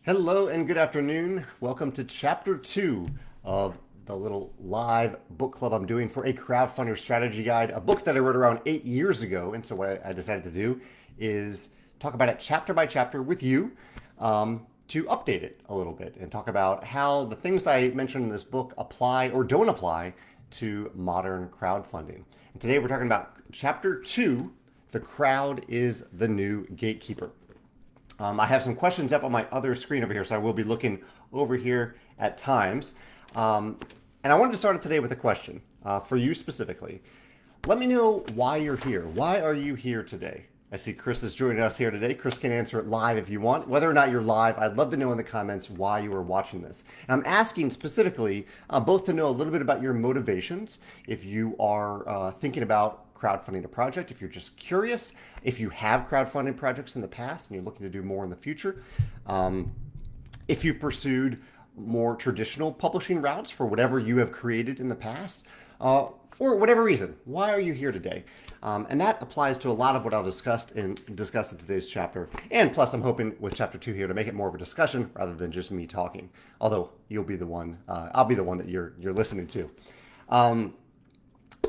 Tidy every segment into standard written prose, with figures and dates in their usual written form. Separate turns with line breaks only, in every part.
Hello and good afternoon. Welcome to chapter 2 of the little live book club I'm doing for a crowdfunder strategy guide, a book that I wrote around 8 years ago. And so what I decided to do is talk about it chapter by chapter with you, to update it a little bit and talk about how the things I mentioned in this book apply or don't apply to modern crowdfunding. And today we're talking about chapter 2, The Crowd is the New Gatekeeper. I have some questions up on my other screen over here, so I will be looking over here at times. And I wanted to start it today with a question for you specifically. Let me know why you're here. Why are you here today? I see Chris is joining us here today. Chris can answer it live if you want. Whether or not you're live, I'd love to know in the comments why you are watching this. And I'm asking specifically both to know a little bit about your motivations, if you are thinking about crowdfunding a project, if you're just curious, if you have crowdfunding projects in the past and you're looking to do more in the future, if you've pursued more traditional publishing routes for whatever you have created in the past, or whatever reason, why are you here today? And that applies to a lot of what I'll discuss in today's chapter. And plus, I'm hoping with chapter 2 here to make it more of a discussion rather than just me talking. Although you'll be the one, I'll be the one that you're listening to.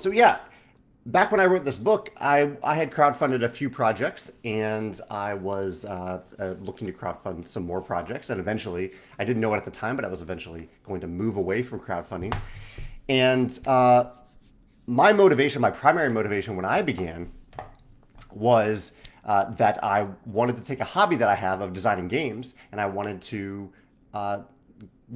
So yeah. Back when I wrote this book, I had crowdfunded a few projects, and I was looking to crowdfund some more projects. And eventually, I didn't know it at the time, but I was eventually going to move away from crowdfunding. And my motivation, my primary motivation when I began was that I wanted to take a hobby that I have of designing games, and I wanted to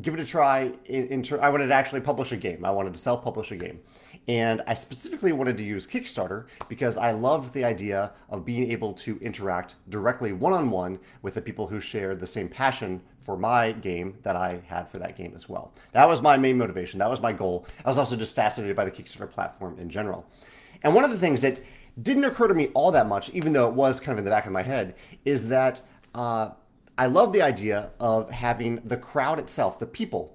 give it a try. I wanted to actually publish a game. I wanted to self-publish a game. And I specifically wanted to use Kickstarter because I loved the idea of being able to interact directly one-on-one with the people who shared the same passion for my game that I had for that game as well. That was my main motivation. That was my goal. I was also just fascinated by the Kickstarter platform in general. And one of the things that didn't occur to me all that much, even though it was kind of in the back of my head, is that I love the idea of having the crowd itself, the people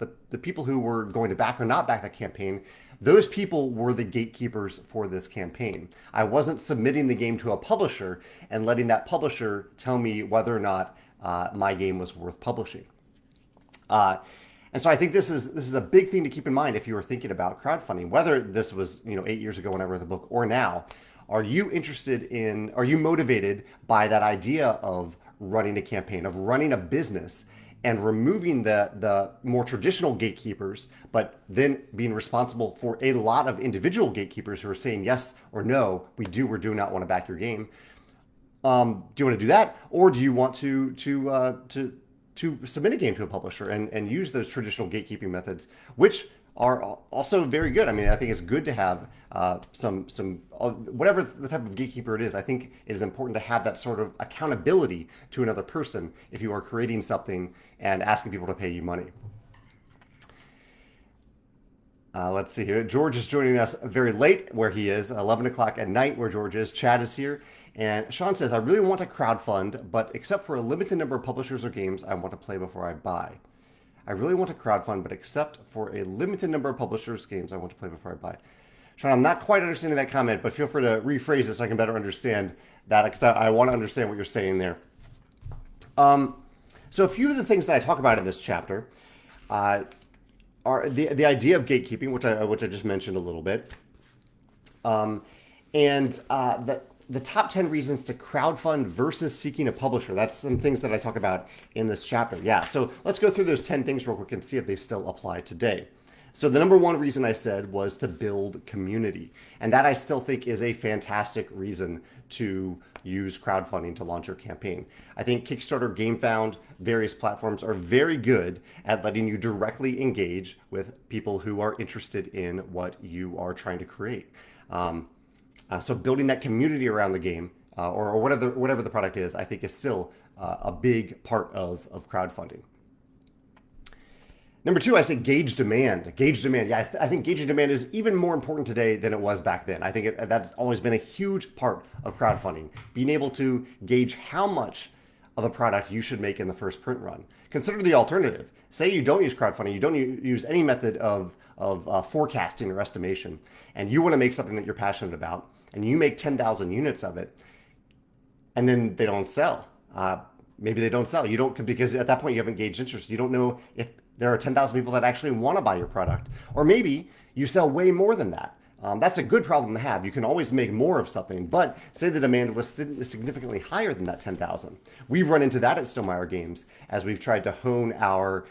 who were going to back or not back that campaign. Those people were the gatekeepers for this campaign. I wasn't submitting the game to a publisher and letting that publisher tell me whether or not my game was worth publishing. And so I think this is a big thing to keep in mind if you were thinking about crowdfunding, whether this was 8 years ago when I wrote the book or now. Are you motivated by that idea of running a campaign, of running a business, and removing the more traditional gatekeepers, but then being responsible for a lot of individual gatekeepers who are saying yes or no, we do or do not want to back your game? Do you want to do that, or do you want to submit a game to a publisher and use those traditional gatekeeping methods, which are also very good? I mean, I think it's good to have some whatever the type of gatekeeper it is. I think it is important to have that sort of accountability to another person if you are creating something and asking people to pay you money. Let's see here. George is joining us very late where he is, 11 o'clock at night where George is. Chad is here. And Sean says, I really want to crowdfund, but except for a limited number of publishers or games, I want to play before I buy. I really want to crowdfund, but except for a limited number of publishers' games, I want to play before I buy. Sean, I'm not quite understanding that comment, but feel free to rephrase it so I can better understand that, because I want to understand what you're saying there. So a few of the things that I talk about in this chapter are the idea of gatekeeping, which I just mentioned a little bit, and the top 10 reasons to crowdfund versus seeking a publisher. That's some things that I talk about in this chapter. Yeah, so let's go through those 10 things real quick and see if they still apply today. So the number one reason I said was to build community. And that I still think is a fantastic reason to use crowdfunding to launch your campaign. I think Kickstarter, GameFound, various platforms are very good at letting you directly engage with people who are interested in what you are trying to create. So building that community around the game or whatever the product is, I think is still a big part of crowdfunding. Number two, I say gauge demand. Gauge demand. Yeah, I think gauging demand is even more important today than it was back then. I think that's always been a huge part of crowdfunding. Being able to gauge how much of a product you should make in the first print run. Consider the alternative. Say you don't use crowdfunding, you don't use any method of forecasting or estimation, and you want to make something that you're passionate about, and you make 10,000 units of it, and then they don't sell. maybe they don't sell. You don't, because at that point you haven't gauged interest. You don't know if there are 10,000 people that actually want to buy your product. Or maybe you sell way more than that. That's a good problem to have. You can always make more of something, but say the demand was significantly higher than that 10,000. We've run into that at Stonemaier Games as we've tried to hone our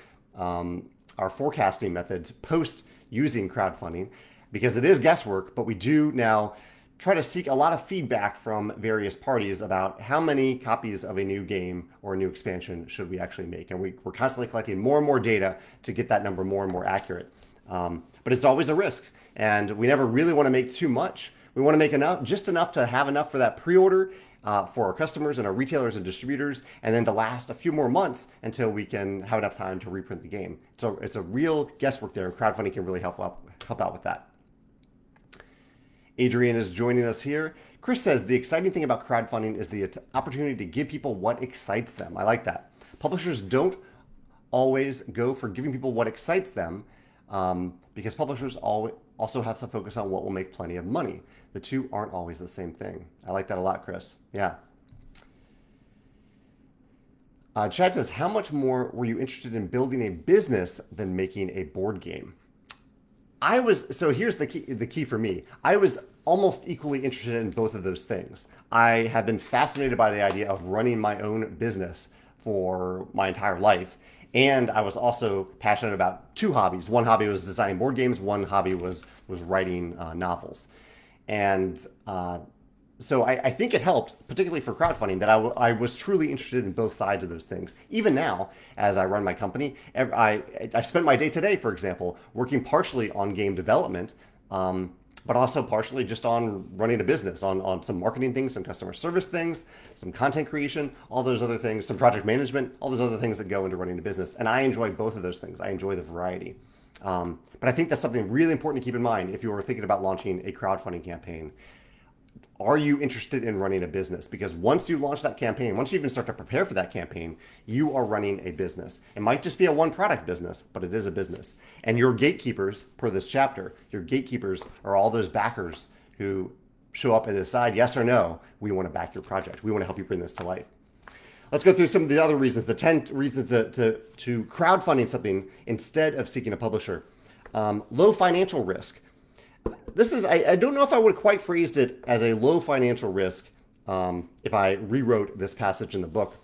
forecasting methods post using crowdfunding, because it is guesswork, but we do now try to seek a lot of feedback from various parties about how many copies of a new game or a new expansion should we actually make. And we're constantly collecting more and more data to get that number more and more accurate. But it's always a risk, and we never really want to make too much. We want to make enough, just enough to have enough for that pre-order for our customers and our retailers and distributors, and then to last a few more months until we can have enough time to reprint the game. So it's a real guesswork there, and crowdfunding can really help out with that. Adrian is joining us here. Chris says, the exciting thing about crowdfunding is the opportunity to give people what excites them. I like that. Publishers don't always go for giving people what excites them, because publishers also have to focus on what will make plenty of money. The two aren't always the same thing. I like that a lot, Chris. Yeah. Chad says, how much more were you interested in building a business than making a board game? So here's the key for me. I was almost equally interested in both of those things. I have been fascinated by the idea of running my own business for my entire life. And I was also passionate about two hobbies. One hobby was designing board games. One hobby was writing novels. And so I think it helped, particularly for crowdfunding, that I was truly interested in both sides of those things. Even now, as I run my company, I spent my day today, for example, working partially on game development, but also partially just on running a business, on some marketing things, some customer service things, some content creation, all those other things, some project management, all those other things that go into running a business. And I enjoy both of those things. I enjoy the variety. But I think that's something really important to keep in mind if you were thinking about launching a crowdfunding campaign. Are you interested in running a business? Because once you launch that campaign, once you even start to prepare for that campaign, you are running a business. It might just be a one product business, but it is a business. And your gatekeepers, per this chapter, your gatekeepers are all those backers who show up and decide, yes or no, we want to back your project. We want to help you bring this to life. Let's go through some of the other reasons, the 10 reasons to crowdfunding something instead of seeking a publisher. Low financial risk. This is, I don't know if I would have quite phrased it as a low financial risk if I rewrote this passage in the book,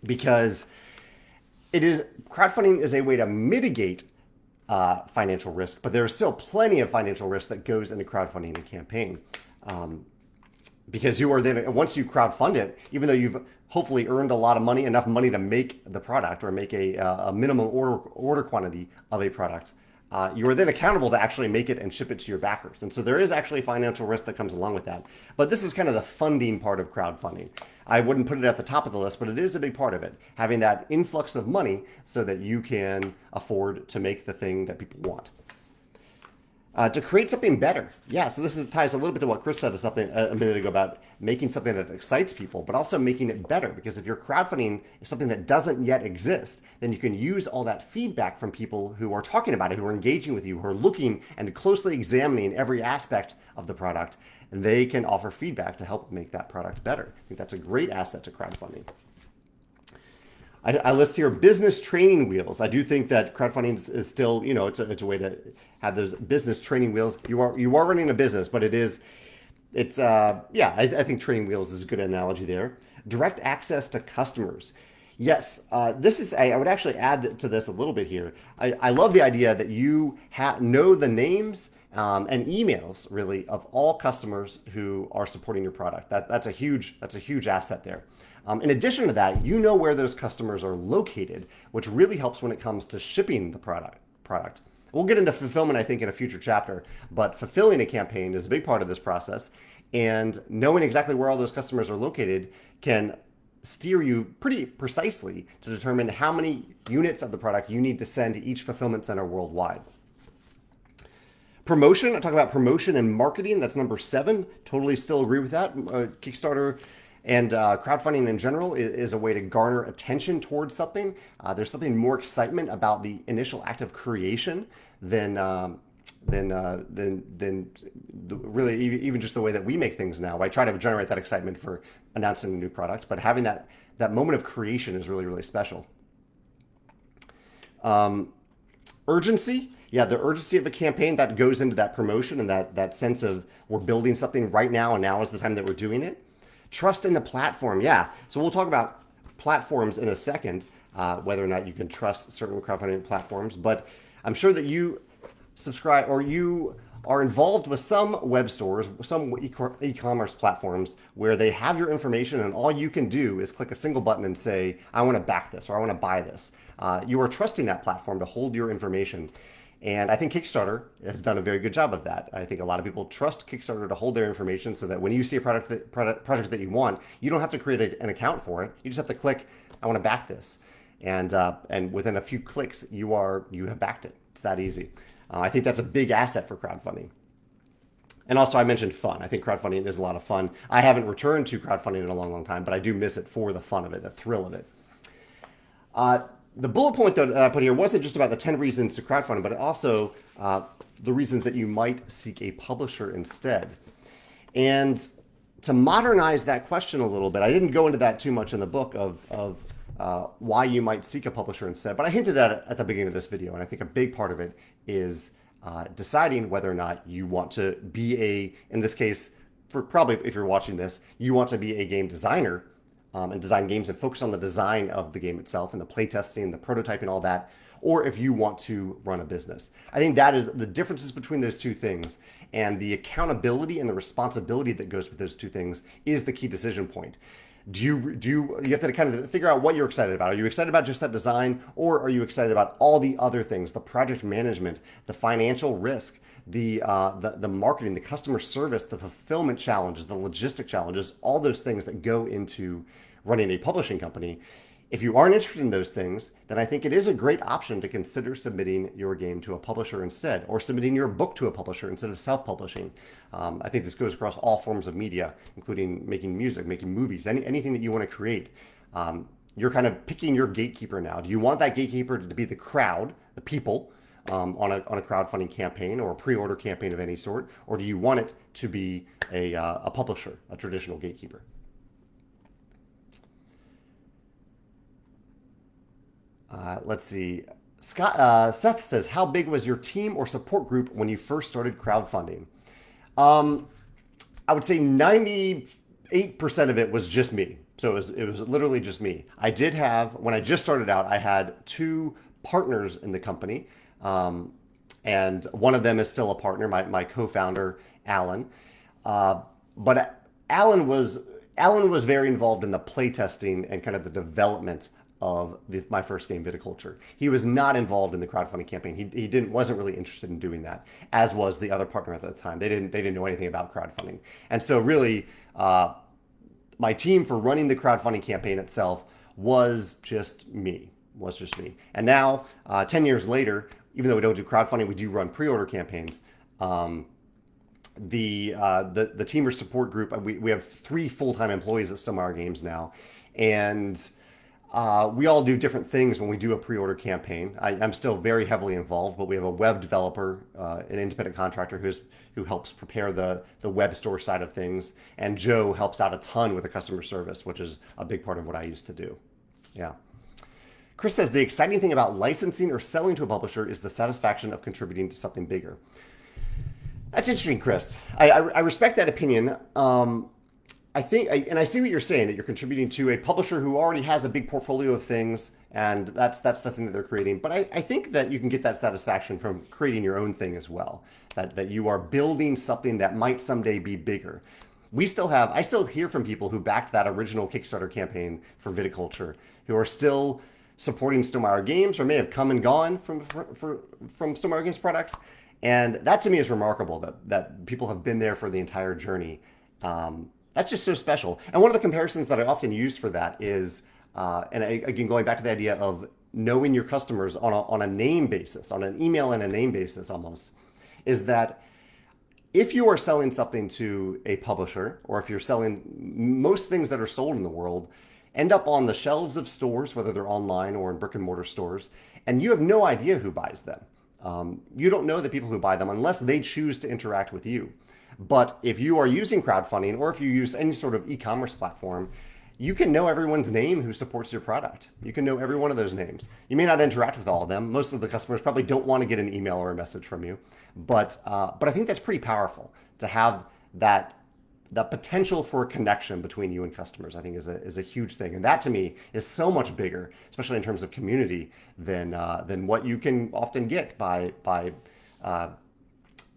because crowdfunding is a way to mitigate financial risk, but there is still plenty of financial risk that goes into crowdfunding a campaign. Because you are then, once you crowdfund it, even though you've hopefully earned a lot of money, enough money to make the product or make a minimum order quantity of a product, you are then accountable to actually make it and ship it to your backers. And so there is actually financial risk that comes along with that. But this is kind of the funding part of crowdfunding. I wouldn't put it at the top of the list, but it is a big part of it, having that influx of money so that you can afford to make the thing that people want. To create something better. Yeah, so this ties a little bit to what Chris said a minute ago about making something that excites people, but also making it better. Because if you're crowdfunding something that doesn't yet exist, then you can use all that feedback from people who are talking about it, who are engaging with you, who are looking and closely examining every aspect of the product, and they can offer feedback to help make that product better. I think that's a great asset to crowdfunding. I list here business training wheels. I do think that crowdfunding is still, it's a way to have those business training wheels. You are running a business, but I think training wheels is a good analogy there. Direct access to customers. Yes, I would actually add to this a little bit here. I love the idea that you know the names and emails really of all customers who are supporting your product. That's a huge asset there. In addition to that, you know where those customers are located, which really helps when it comes to shipping the product. We'll get into fulfillment, I think, in a future chapter, but fulfilling a campaign is a big part of this process, and knowing exactly where all those customers are located can steer you pretty precisely to determine how many units of the product you need to send to each fulfillment center worldwide. Promotion, I talk about promotion and marketing. That's number 7. Totally still agree with that. Kickstarter and crowdfunding in general is a way to garner attention towards something. There's something more excitement about the initial act of creation than really even just the way that we make things now. I try to generate that excitement for announcing a new product, but having that moment of creation is really, really special. Urgency, yeah, the urgency of a campaign that goes into that promotion and that sense of we're building something right now and now is the time that we're doing it. Trust in the platform, yeah. So we'll talk about platforms in a second, whether or not you can trust certain crowdfunding platforms. But I'm sure that you subscribe or you are involved with some web stores, some e-commerce platforms where they have your information and all you can do is click a single button and say, I want to back this or I want to buy this. You are trusting that platform to hold your information. And I think Kickstarter has done a very good job of that. I think a lot of people trust Kickstarter to hold their information so that when you see a project that you want, you don't have to create an account for it. You just have to click, I want to back this. And within a few clicks, you have backed it. It's that easy. I think that's a big asset for crowdfunding. And also, I mentioned fun. I think crowdfunding is a lot of fun. I haven't returned to crowdfunding in a long, long time, but I do miss it for the fun of it, the thrill of it. The bullet point that I put here wasn't just about the 10 reasons to crowdfund, but also the reasons that you might seek a publisher instead. And to modernize that question a little bit, I didn't go into that too much in the book of why you might seek a publisher instead, but I hinted at it at the beginning of this video, and I think a big part of it is deciding whether or not you want to be in this case, for probably if you're watching this, you want to be a game designer and design games and focus on the design of the game itself and the playtesting, the prototyping, all that, or if you want to run a business. I think that is the differences between those two things, and the accountability and the responsibility that goes with those two things is the key decision point. You have to kind of figure out what you're excited about. Are you excited about just that design, or are you excited about all the other things, the project management, the financial risk, the marketing, the customer service, the fulfillment challenges, the logistic challenges, all those things that go into running a publishing company. If you aren't interested in those things, then I think it is a great option to consider submitting your game to a publisher instead, or submitting your book to a publisher instead of self-publishing. I think this goes across all forms of media, including making music, making movies, anything that you want to create. You're kind of picking your gatekeeper now. Do you want that gatekeeper to be the crowd, the people, on a crowdfunding campaign or a pre-order campaign of any sort, or do you want it to be a publisher, a traditional gatekeeper? Let's see. Seth says, how big was your team or support group when you first started crowdfunding? I would say 98% of it was just me. So it was literally just me. I did have, when I just started out, I had 2 partners in the company. And one of them is still a partner, my co-founder, Alan. But Alan was very involved in the playtesting and kind of the development of my first game, Viticulture. He was not involved in the crowdfunding campaign. He wasn't really interested in doing that, as was the other partner at the time. They didn't know anything about crowdfunding. And so really, my team for running the crowdfunding campaign itself was just me. And now, 10 years later, even though we don't do crowdfunding, we do run pre-order campaigns. The team or support group, we have 3 full-time employees at Stonemaier Games now, and we all do different things when we do a pre-order campaign. I'm still very heavily involved, but we have a web developer, an independent contractor who helps prepare the web store side of things, and Joe helps out a ton with the customer service, which is a big part of what I used to do. Yeah. Chris says, the exciting thing about licensing or selling to a publisher is the satisfaction of contributing to something bigger. That's interesting, Chris. I respect that opinion. I think, and I see what you're saying, that you're contributing to a publisher who already has a big portfolio of things, and that's the thing that they're creating. But I think that you can get that satisfaction from creating your own thing as well, that you are building something that might someday be bigger. I still hear from people who backed that original Kickstarter campaign for Viticulture, who are still supporting Stonemaier Games or may have come and gone from Stonemaier Games products. And that to me is remarkable, that people have been there for the entire journey. That's just so special. And one of the comparisons that I often use for that is, again, going back to the idea of knowing your customers on a name basis, on an email and a name basis almost, is that if you are selling something to a publisher, or if you're selling, most things that are sold in the world end up on the shelves of stores, whether they're online or in brick and mortar stores, and you have no idea who buys them. You don't know the people who buy them unless they choose to interact with you. But if you are using crowdfunding or if you use any sort of e-commerce platform, you can know everyone's name who supports your product. You can know every one of those names. You may not interact with all of them. Most of the customers probably don't want to get an email or a message from you, but I think that's pretty powerful to have that potential for a connection between you and customers. I think is a huge thing, and that to me is so much bigger, especially in terms of community, than what you can often get by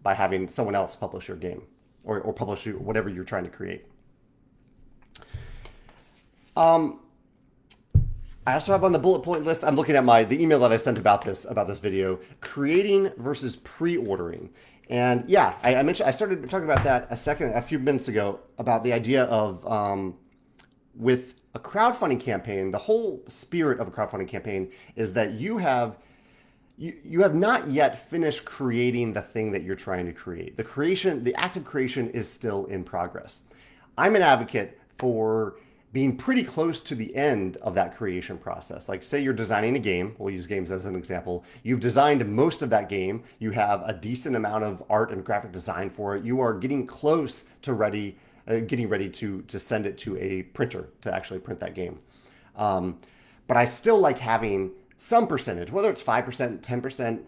having someone else publish your game or publish whatever you're trying to create. I also have on the bullet point list, I'm looking at the email that I sent about this video, creating versus pre-ordering. And yeah, I started talking about that a few minutes ago, about the idea of with a crowdfunding campaign, the whole spirit of a crowdfunding campaign is that you have not yet finished creating the thing that you're trying to create. The act of creation is still in progress. I'm an advocate for being pretty close to the end of that creation process. Like, say you're designing a game, we'll use games as an example. You've designed most of that game. You have a decent amount of art and graphic design for it. You are getting close to getting ready to send it to a printer to actually print that game. But I still like having some percentage, whether it's 5%, 10%,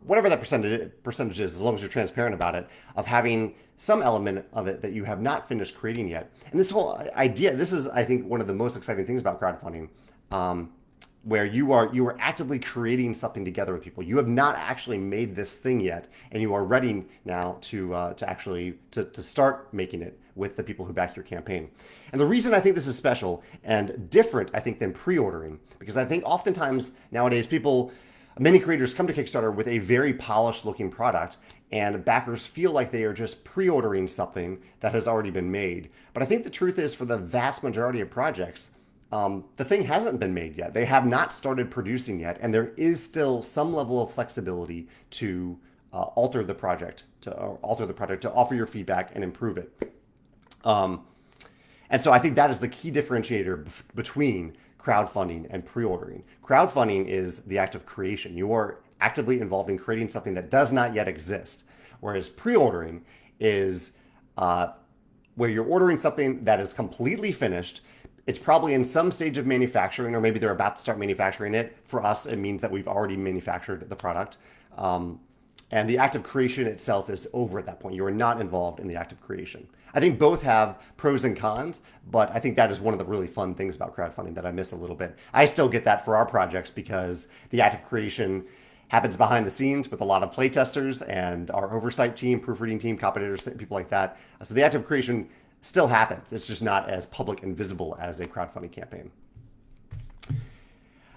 whatever that percentage is, as long as you're transparent about it, of having some element of it that you have not finished creating yet. And this whole idea, this is, I think, one of the most exciting things about crowdfunding, where you are actively creating something together with people. You have not actually made this thing yet, and you are ready now to start making it with the people who back your campaign. And the reason I think this is special and different, I think, than pre-ordering, because I think oftentimes nowadays many creators come to Kickstarter with a very polished looking product, and backers feel like they are just pre-ordering something that has already been made. But I think the truth is, for the vast majority of projects, the thing hasn't been made yet. They have not started producing yet, and there is still some level of flexibility to alter the project, to offer your feedback and improve it. And so I think that is the key differentiator between crowdfunding and pre-ordering. Crowdfunding is the act of creation. You are actively involved in creating something that does not yet exist, whereas pre-ordering is where you're ordering something that is completely finished. It's probably in some stage of manufacturing, or maybe they're about to start manufacturing it. For us, it means that we've already manufactured the product. And the act of creation itself is over at that point. You are not involved in the act of creation. I think both have pros and cons, but I think that is one of the really fun things about crowdfunding that I miss a little bit. I still get that for our projects because the act of creation happens behind the scenes with a lot of playtesters and our oversight team, proofreading team, copy editors, people like that. So the act of creation still happens. It's just not as public and visible as a crowdfunding campaign.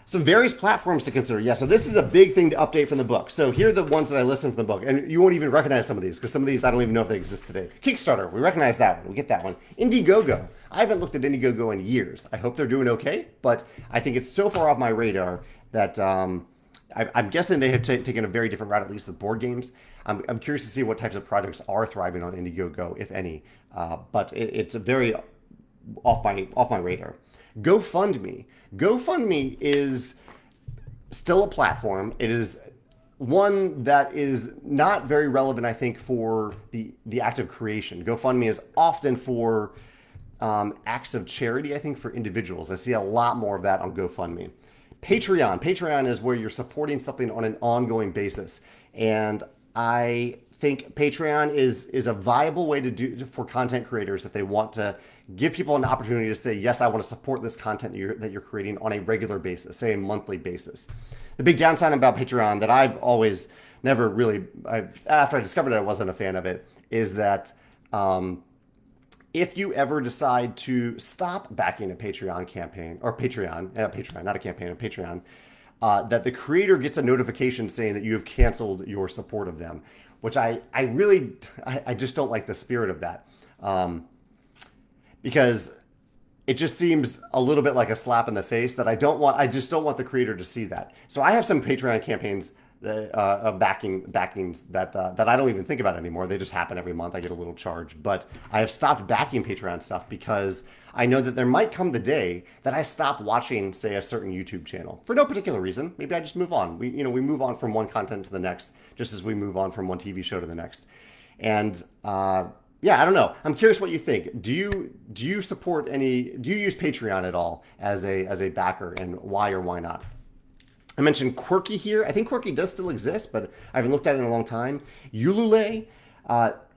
Some various platforms to consider. Yeah, so this is a big thing to update from the book. So here are the ones that I listed from the book. And you won't even recognize some of these, because some of these I don't even know if they exist today. Kickstarter, we recognize that one. We get that one. Indiegogo. I haven't looked at Indiegogo in years. I hope they're doing okay, but I think it's so far off my radar that I'm guessing they have taken a very different route, at least with board games. I'm curious to see what types of projects are thriving on Indiegogo, if any. But it's a very off my radar. GoFundMe. GoFundMe is still a platform. It is one that is not very relevant, I think, for the act of creation. GoFundMe is often for acts of charity, I think, for individuals. I see a lot more of that on GoFundMe. Patreon. Patreon is where you're supporting something on an ongoing basis. And I think Patreon is a viable way to do for content creators if they want to give people an opportunity to say, yes, I want to support this content that you're creating on a regular basis, say a monthly basis. The big downside about Patreon that I've always never really, after I discovered it, I wasn't a fan of it, is that if you ever decide to stop backing a Patreon campaign, or Patreon, not a campaign, a Patreon, that the creator gets a notification saying that you have canceled your support of them, which I just don't like the spirit of that. Because it just seems a little bit like a slap in the face that I just don't want the creator to see that. So I have some Patreon campaigns backings that I don't even think about anymore. They just happen every month. I get a little charge, but I have stopped backing Patreon stuff because I know that there might come the day that I stop watching, say, a certain YouTube channel for no particular reason. Maybe I just move on. We move on from one content to the next, just as we move on from one TV show to the next. And yeah, I don't know. I'm curious what you think. Do you support any? Do you use Patreon at all as a backer, and why or why not? I mentioned Quirky here. I think Quirky does still exist, but I haven't looked at it in a long time. Ulule,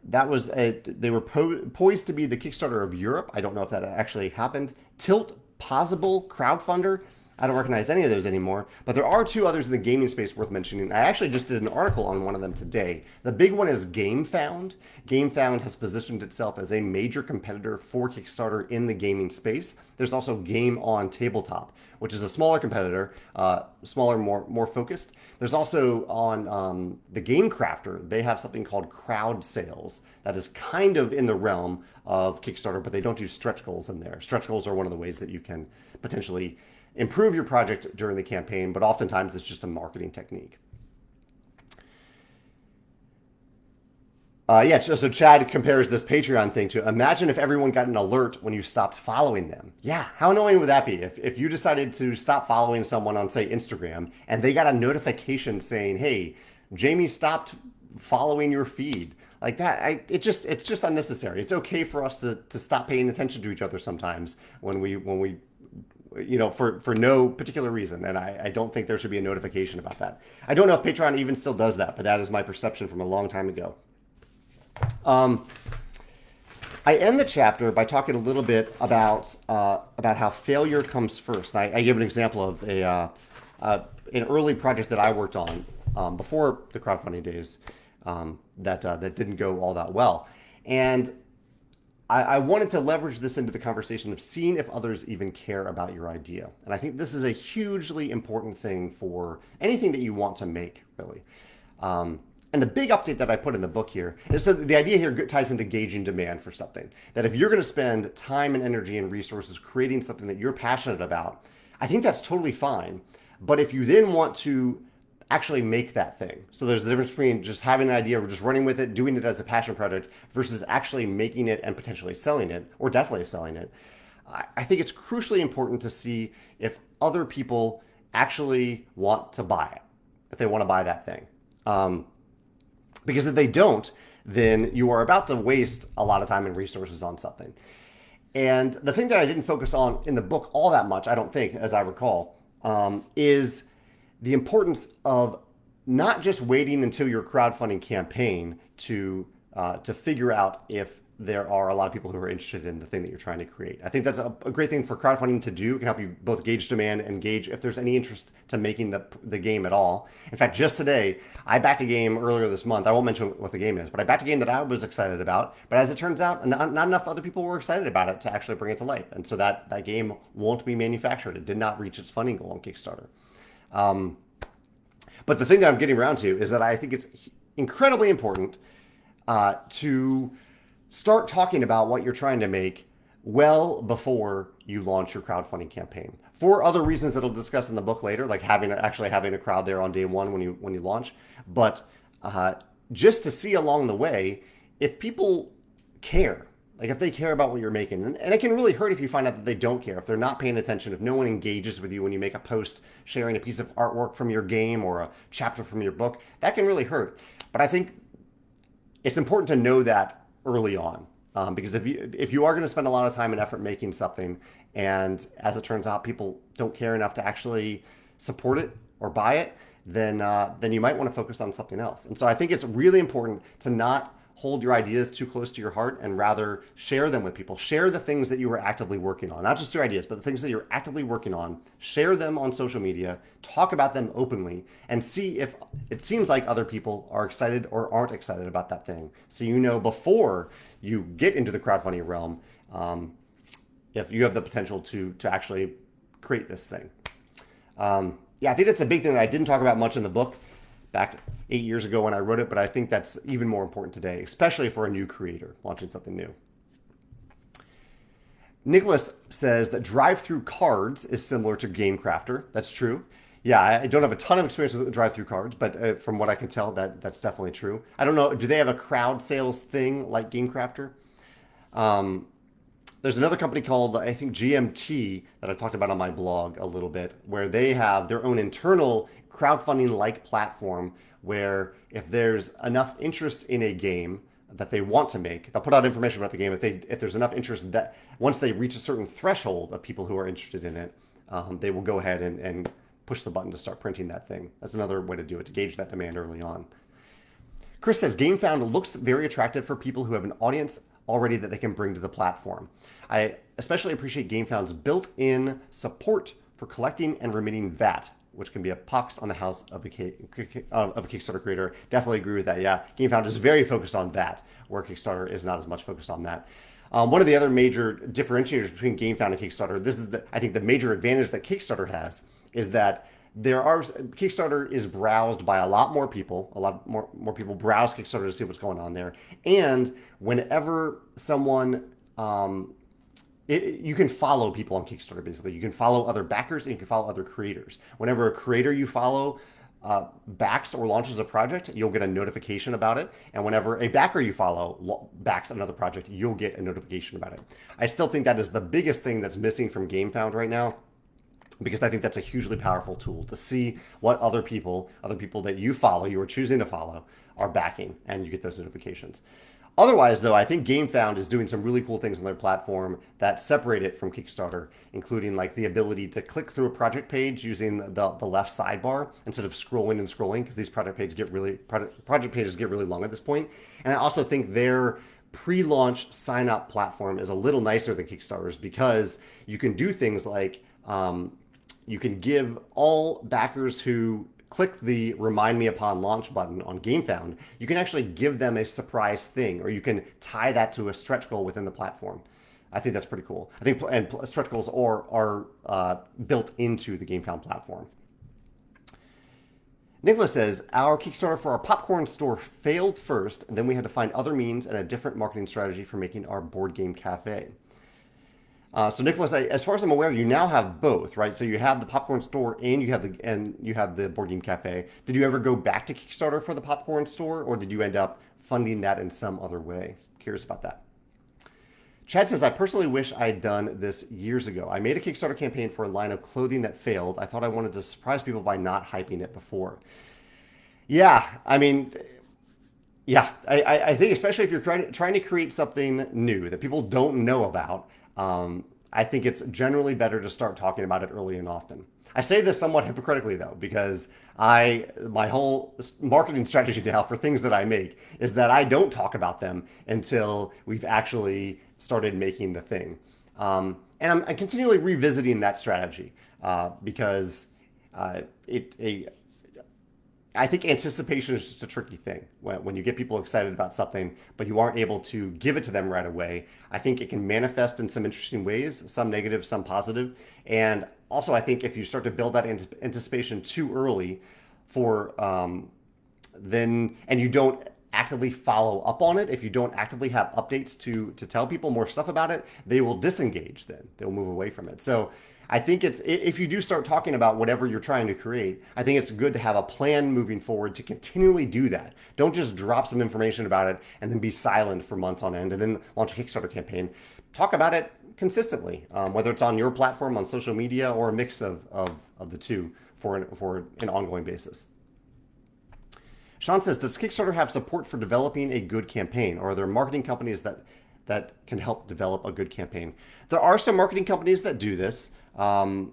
they were poised to be the Kickstarter of Europe. I don't know if that actually happened. Tilt, Possible, Crowdfunder. I don't recognize any of those anymore, but there are two others in the gaming space worth mentioning. I actually just did an article on one of them today. The big one is GameFound. GameFound has positioned itself as a major competitor for Kickstarter in the gaming space. There's also Game on Tabletop, which is a smaller competitor, smaller, more focused. There's also on the Game Crafter, they have something called Crowd Sales that is kind of in the realm of Kickstarter, but they don't do stretch goals in there. Stretch goals are one of the ways that you can potentially improve your project during the campaign, but oftentimes it's just a marketing technique. Yeah, so Chad compares this Patreon thing to, imagine if everyone got an alert when you stopped following them. Yeah, how annoying would that be? If you decided to stop following someone on, say, Instagram, and they got a notification saying, hey, Jamie stopped following your feed. Like that, it's just unnecessary. It's okay for us to stop paying attention to each other sometimes when we for no particular reason. And I don't think there should be a notification about that. I don't know if Patreon even still does that, but that is my perception from a long time ago. I end the chapter by talking a little bit about how failure comes first. I give an example of an early project that I worked on before the crowdfunding days that didn't go all that well. And I wanted to leverage this into the conversation of seeing if others even care about your idea. And I think this is a hugely important thing for anything that you want to make, really. And the big update that I put in the book here is, so the idea here ties into gauging demand for something. That if you're going to spend time and energy and resources creating something that you're passionate about, I think that's totally fine. But if you then want to actually make that thing, so there's the difference between just having an idea or just running with it, doing it as a passion project, versus actually making it and potentially selling it, or definitely selling it. I think it's crucially important to see if other people actually want to buy it, if they want to buy that thing. Because if they don't, then you are about to waste a lot of time and resources on something. And the thing that I didn't focus on in the book all that much, I don't think, as I recall, is the importance of not just waiting until your crowdfunding campaign to figure out if there are a lot of people who are interested in the thing that you're trying to create. I think that's a great thing for crowdfunding to do. It can help you both gauge demand and gauge if there's any interest to making the game at all. In fact, just today, I backed a game earlier this month. I won't mention what the game is, but I backed a game that I was excited about. But as it turns out, not enough other people were excited about it to actually bring it to life. And so that game won't be manufactured. It did not reach its funding goal on Kickstarter. But the thing that I'm getting around to is that I think it's incredibly important to start talking about what you're trying to make well before you launch your crowdfunding campaign. For other reasons that I'll discuss in the book later, like actually having a crowd there on day one when you launch, but just to see along the way if people care, like if they care about what you're making. And it can really hurt if you find out that they don't care, if they're not paying attention, if no one engages with you when you make a post sharing a piece of artwork from your game or a chapter from your book. That can really hurt. But I think it's important to know that early on, because if you are going to spend a lot of time and effort making something, and as it turns out people don't care enough to actually support it or buy it, then you might want to focus on something else. And so I think it's really important to not hold your ideas too close to your heart and rather share them with people. Share the things that you are actively working on, not just your ideas, but the things that you're actively working on. Share them on social media, talk about them openly, and see if it seems like other people are excited or aren't excited about that thing. So you know before you get into the crowdfunding realm, if you have the potential to actually create this thing. Yeah, I think that's a big thing that I didn't talk about much in the book back 8 years ago when I wrote it, but I think that's even more important today, especially for a new creator launching something new. Nicholas says that drive-through cards is similar to Game Crafter. That's true. Yeah, I don't have a ton of experience with drive-through cards, but from what I can tell, that's definitely true. I don't know. Do they have a crowd sales thing like GameCrafter? Um, there's another company called, I think, GMT that I talked about on my blog a little bit, where they have their own internal crowdfunding-like platform where if there's enough interest in a game that they want to make, they'll put out information about the game. If there's enough interest that once they reach a certain threshold of people who are interested in it, they will go ahead and push the button to start printing that thing. That's another way to do it, to gauge that demand early on. Chris says GameFound looks very attractive for people who have an audience already that they can bring to the platform. I especially appreciate GameFound's built-in support for collecting and remitting VAT, which can be a pox on the house of a Kickstarter creator. Definitely agree with that. Yeah, GameFound is very focused on VAT, where Kickstarter is not as much focused on that. One of the other major differentiators between GameFound and Kickstarter, this is I think the major advantage that Kickstarter has, is that Kickstarter is browsed by a lot more people. A lot more people browse Kickstarter to see what's going on there. And whenever someone, you can follow people on Kickstarter. Basically, you can follow other backers and you can follow other creators. Whenever a creator you follow backs or launches a project, you'll get a notification about it. And whenever a backer you follow backs another project, you'll get a notification about it. I still think that is the biggest thing that's missing from GameFound right now, because I think that's a hugely powerful tool to see what other people that you follow, you are choosing to follow, are backing, and you get those notifications. Otherwise, though, I think GameFound is doing some really cool things on their platform that separate it from Kickstarter, including like the ability to click through a project page using the left sidebar instead of scrolling and scrolling, because these project pages get really long at this point. And I also think their pre-launch sign-up platform is a little nicer than Kickstarter's, because you can do things like you can give all backers who click the remind me upon launch button on GameFound, you can actually give them a surprise thing, or you can tie that to a stretch goal within the platform. I think that's pretty cool. I think and stretch goals are built into the GameFound platform. Nicholas says, our Kickstarter for our popcorn store failed first, and then we had to find other means and a different marketing strategy for making our board game cafe. So Nicholas, as far as I'm aware, you now have both, right? So you have the popcorn store and you have the board game cafe. Did you ever go back to Kickstarter for the popcorn store, or did you end up funding that in some other way? Curious about that. Chad says, I personally wish I'd done this years ago. I made a Kickstarter campaign for a line of clothing that failed. I thought I wanted to surprise people by not hyping it before. Yeah, I mean, yeah, I think especially if you're trying to create something new that people don't know about, I think it's generally better to start talking about it early and often. I say this somewhat hypocritically though, because my whole marketing strategy now for things that I make is that I don't talk about them until we've actually started making the thing. And I'm continually revisiting that strategy because I think anticipation is just a tricky thing. When you get people excited about something, but you aren't able to give it to them right away, I think it can manifest in some interesting ways, some negative, some positive. And also, I think if you start to build that anticipation too early and you don't actively follow up on it, if you don't actively have updates to tell people more stuff about it, they will disengage then. They'll move away from it. So I think if you do start talking about whatever you're trying to create, I think it's good to have a plan moving forward to continually do that. Don't just drop some information about it and then be silent for months on end and then launch a Kickstarter campaign. Talk about it consistently, whether it's on your platform, on social media, or a mix of the two for an ongoing basis. Sean says, does Kickstarter have support for developing a good campaign, or are there marketing companies that can help develop a good campaign? There are some marketing companies that do this. I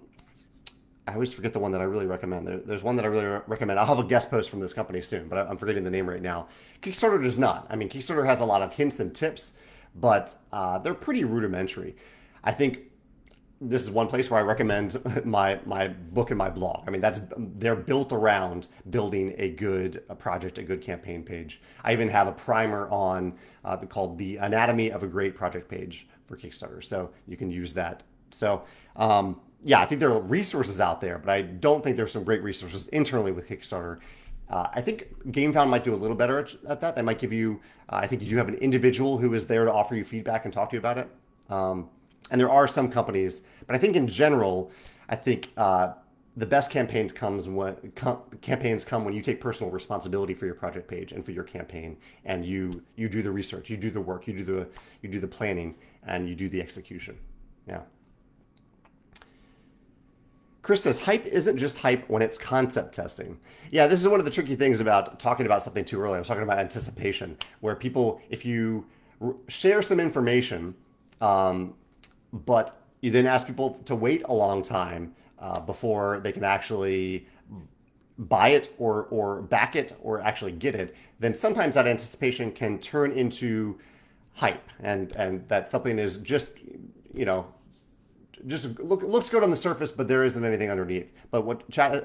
always forget the one that I really recommend. There's one that I really recommend. I'll have a guest post from this company soon, but I'm forgetting the name right now. Kickstarter does not. I mean, Kickstarter has a lot of hints and tips, but they're pretty rudimentary. I think this is one place where I recommend my book and my blog. I mean, they're built around building a good project, a good campaign page. I even have a primer on called The Anatomy of a Great Project page for Kickstarter, so you can use that. So yeah, I think there are resources out there, but I don't think there's some great resources internally with Kickstarter. I think GameFound might do a little better at that. They might give you, I think you have an individual who is there to offer you feedback and talk to you about it. And there are some companies, but I think in general, I think the best campaigns come when you take personal responsibility for your project page and for your campaign, and you do the research, you do the work, you do the planning, and you do the execution. Yeah. Chris says, hype isn't just hype when it's concept testing. Yeah, this is one of the tricky things about talking about something too early. I was talking about anticipation, where people, if you share some information, but you then ask people to wait a long time before they can actually buy it or back it or actually get it, then sometimes that anticipation can turn into hype, and that something is just, just looks good on the surface, but there isn't anything underneath. But what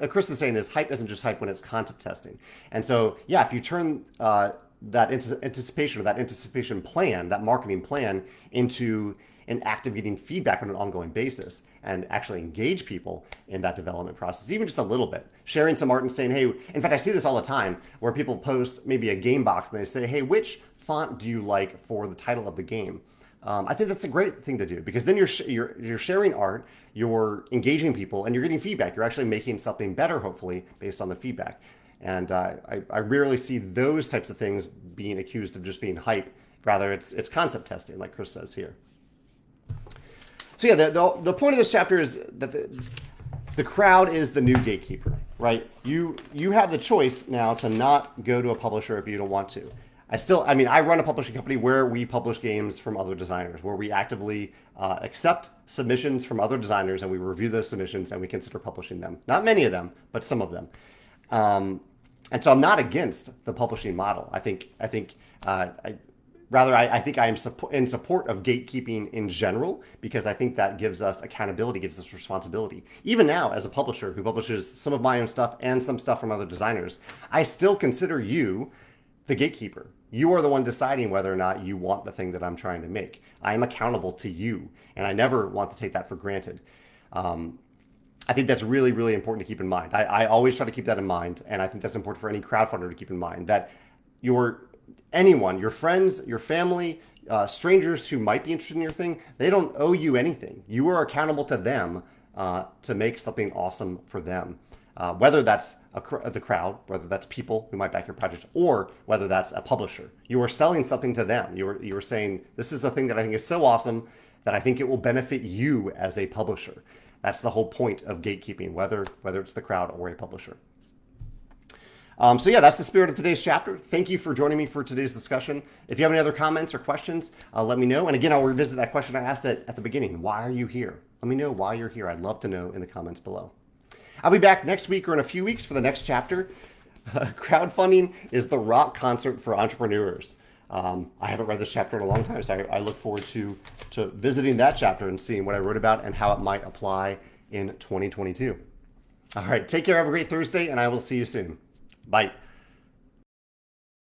Chris is saying is hype isn't just hype when it's concept testing. And so, yeah, if you turn that anticipation or that anticipation plan, that marketing plan, into an active getting feedback on an ongoing basis and actually engage people in that development process, even just a little bit, sharing some art and saying, hey, in fact, I see this all the time where people post maybe a game box and they say, hey, which font do you like for the title of the game? I think that's a great thing to do, because then you're sharing art, you're engaging people, and you're getting feedback. You're actually making something better, hopefully, based on the feedback. And I rarely see those types of things being accused of just being hype. Rather, it's concept testing, like Chris says here. So yeah, the point of this chapter is that the crowd is the new gatekeeper, right? You have the choice now to not go to a publisher if you don't want to. I run a publishing company where we publish games from other designers, where we actively accept submissions from other designers, and we review those submissions and we consider publishing them. Not many of them, but some of them. And so I'm not against the publishing model. I think I am in support of gatekeeping in general, because I think that gives us accountability, gives us responsibility. Even now, as a publisher who publishes some of my own stuff and some stuff from other designers, I still consider you the gatekeeper. You are the one deciding whether or not you want the thing that I'm trying to make. I am accountable to you, and I never want to take that for granted. I think that's really, really important to keep in mind. I always try to keep that in mind, and I think that's important for any crowdfunder to keep in mind, that anyone, your friends, your family, strangers who might be interested in your thing, they don't owe you anything. You are accountable to them to make something awesome for them. Whether that's the crowd, whether that's people who might back your project, or whether that's a publisher. You are selling something to them. You are saying, this is a thing that I think is so awesome that I think it will benefit you as a publisher. That's the whole point of gatekeeping, whether it's the crowd or a publisher. So yeah, that's the spirit of today's chapter. Thank you for joining me for today's discussion. If you have any other comments or questions, let me know. And again, I'll revisit that question I asked at the beginning. Why are you here? Let me know why you're here. I'd love to know in the comments below. I'll be back next week or in a few weeks for the next chapter. Crowdfunding is the rock concert for entrepreneurs. I haven't read this chapter in a long time, so I look forward to visiting that chapter and seeing what I wrote about and how it might apply in 2022. All right, take care. Have a great Thursday, and I will see you soon. Bye.